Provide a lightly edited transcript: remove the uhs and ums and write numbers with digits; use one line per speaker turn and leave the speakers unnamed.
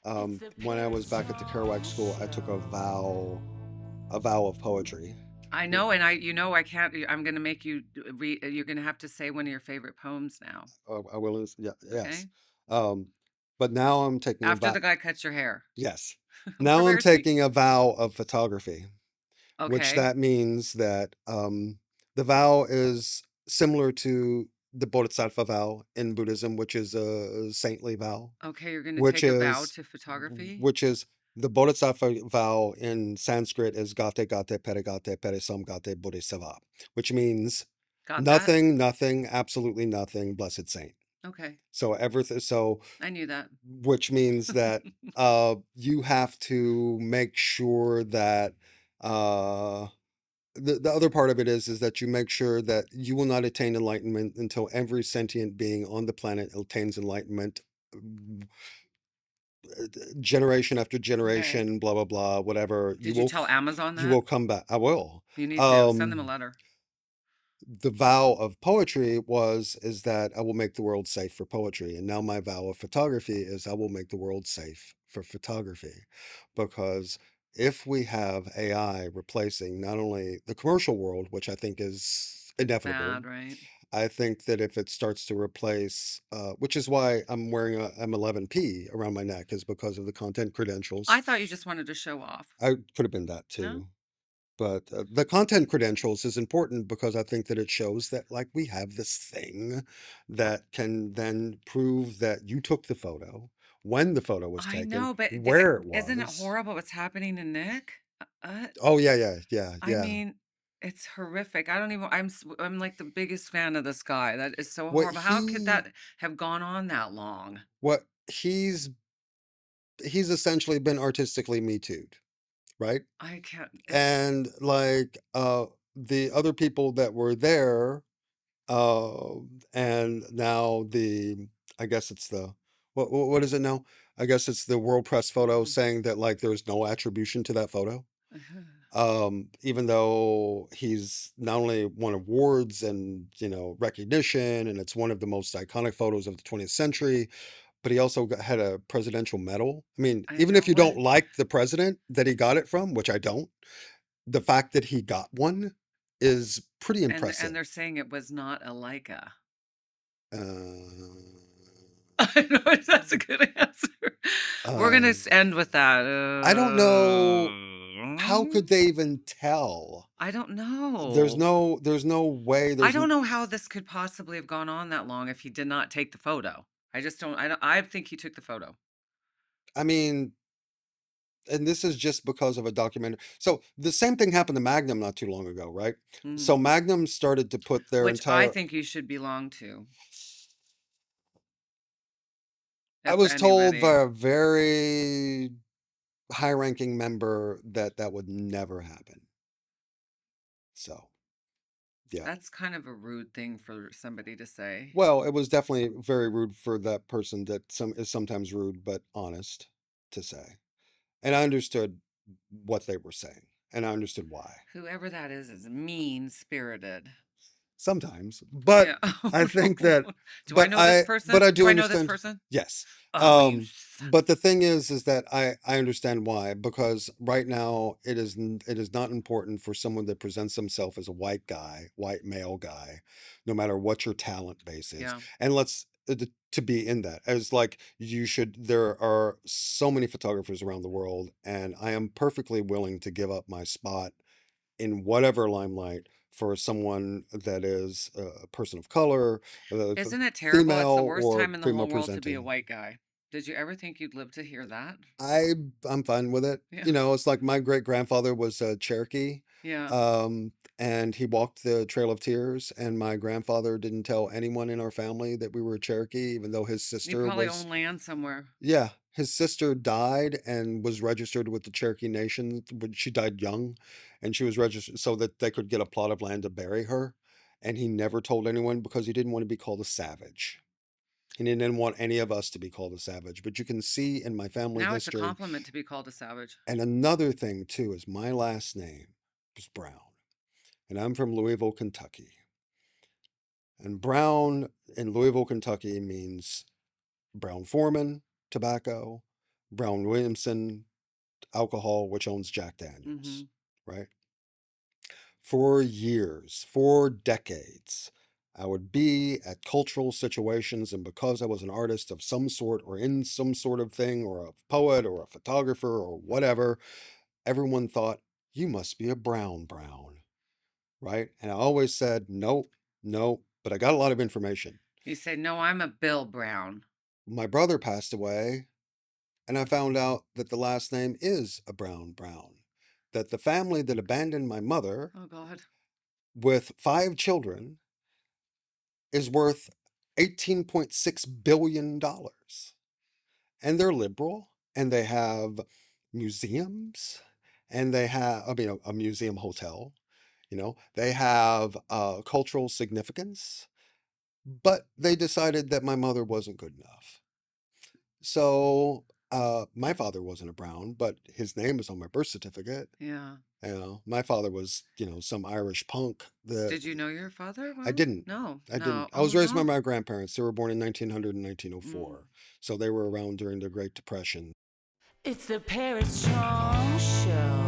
When I was back at the Kerouac School, I took a vow of poetry.
I
It-
know, and I can't. I'm gonna make you read. You're gonna have to say one of your favorite poems now.
I will, yeah, yes.
Okay.
Um, but now I'm taking a
After
vow.
the guy cuts your hair.
Yes. Now I'm
Where is he?
taking a vow of photography, which
Okay.
that means that the vow is similar to the Bodhisattva vow in Buddhism, which is a saintly vow,
Okay. You're gonna
which
take a vow
is
to photography.
which is the Bodhisattva vow in Sanskrit is gate gate pere sam gate bodhisattva, which means
Got that?
nothing, nothing, absolutely nothing, blessed saint.
Okay.
So everything, so
I knew that.
which means that you have to make sure that uh the other part of it is that you make sure that you will not attain enlightenment until every sentient being on the planet attains enlightenment, mm, generation after
Okay.
generation, blah blah blah, whatever.
Did you tell Amazon
You
that?
will come back. I will.
You need to send them a
um
letter.
the vow of poetry is that I will make the world safe for poetry, and now my vow of photography is I will make the world safe for photography, because if we have AI replacing not only the commercial world, which I think is
It's
inevitable,
bad, right?
I think that if it starts to replace, which is why I'm wearing a M11P around my neck, is because of the content
I
credentials.
thought you just wanted to show off.
I could have been that
No?
too. But, the content credentials is important because I think that it shows that, like, we have this thing that can then prove that you took the photo, when the photo was
I
taken,
know, but
where it
isn't it
was.
horrible what's happening to Nick?
Oh, yeah, yeah, yeah,
I
yeah.
mean, it's horrific. I don't even I'm like the biggest fan of this guy. That is so
What
horrible. How could
he
that have gone on that long?
what he's essentially been artistically Me Too'd, right?
I can't it's
And, like, the other people that were there, uh, and now I guess it's the what is it now? I guess it's the World Press photo
mhm.
saying that, like, there's no attribution to that photo. Even though he's not only won awards and, recognition, and it's one of the most iconic photos of the 20th century, but he also had a presidential medal. I mean,
I
even
know
if you don't
what.
like the president that he got it from, which I don't, the fact that he got one is pretty
And
impressive.
they're saying it was not a Leica.
Uh,
I know that's a good answer. We're gonna
uh,
end with that.
I don't know how could they even tell?
I don't know.
There's no way.
I don't know how this could possibly have gone on that long if he did not take the photo. I just don't. I don't. I think he took the photo.
I mean, and this is just because of a documentary. So the same thing happened to Magnum not too long ago, right?
Mhm.
So Magnum started to put their
Which I
entire.
think you should belong to,
I
if
was told by
anybody.
a very high-ranking member that that would never happen. So, yeah.
That's kind of a rude thing for somebody to say.
Well, it was definitely very rude for that person that some is sometimes rude but honest to say. And I understood what they were saying, and I understood why.
Whoever that is mean spirited.
Sometimes, but
Yeah. Oh
I think
no.
that
Do I know this
but
person?
I
Do
do
I know this
understand.
person?
Yes.
Oh, you son of
But the thing is that I understand why, because right now it is not important for someone that presents himself as a white guy, white male guy, no matter what your talent base is.
yeah.
And let's to be in that as like you should there are so many photographers around the world, and I am perfectly willing to give up my spot in whatever limelight for someone that is a person of color,
Isn't it terrible? It's the
female
worst
or
time in the
female
whole world to be a
presenting.
white guy. Did you ever think you'd live to hear that?
I I'm fine with it.
Yeah.
It's like my great grandfather was a Cherokee,
Yeah.
um, and he walked the Trail of Tears, and my grandfather didn't tell anyone in our family that we were Cherokee, even though his
You
sister
probably
was.
own land somewhere.
Yeah, his sister died and was registered with the Cherokee Nation, but she died young, and she was registered so that they could get a plot of land to bury her. And he never told anyone because he didn't want to be called a savage. He didn't want any of us to be called a savage. But you can see in my family
Now it's a
history,
compliment to be called a savage.
and another thing too is my last name is Brown, and I'm from Louisville, Kentucky. And Brown in Louisville, Kentucky means brown foreman, tobacco. Brown Williamson Alcohol, which owns Jack Daniels,
Mhm.
right? For years, for decades, I would be at cultural situations, and because I was an artist of some sort or in some sort of thing, or a poet or a photographer or whatever, everyone thought, you must be a Brown, right? And I always said, nope, nope, but I got a lot of information.
You say, "No, I'm a Bill Brown."
My brother passed away, and I found out that the last name is a Brown, that the family that abandoned my mother
Oh god.
with 5 children is worth $18.6 billion. And they're liberal, and they have museums, and they have, I mean, a museum hotel, they have cultural significance, but they decided that my mother wasn't good enough. So my father wasn't a Brown, but his name is on my birth certificate.
Yeah.
My father was, some Irish punk that
Did you know your father
I
well?
didn't.
No,
I didn't.
no.
I was
Oh,
raised by
no?
my grandparents. They were born in 1900 and
Mm.
1904. So they were around during the Great Depression.
It's the Paris Chong Show.